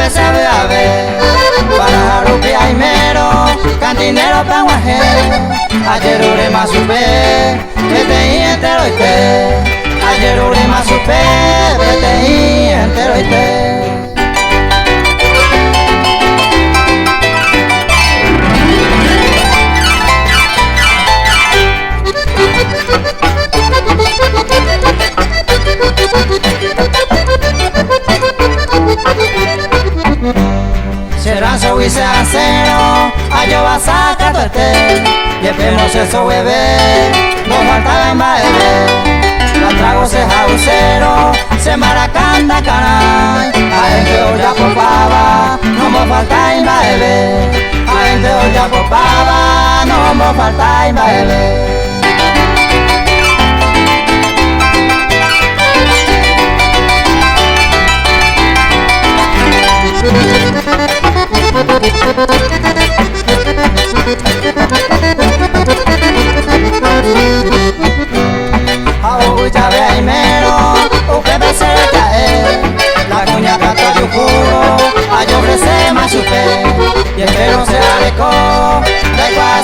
veces a ver, para rupia y mero, cantinero panguaje, ayer ure más supe, vete y entero y te, ayer ure más supe, vete y entero y te. Serranzo y acero, ayo vas a catarte, llevemos eso bebé, no falta en baile, la trago se jabucero, se maracanda caray, a gente olla por pava, no me falta en baile, a gente olla por pava, no me falta en baile. Ya ve ahí mero, usted ve se cae, la cuña cata de un juro, a yo ofrece más supe, y espero se alejó, de cual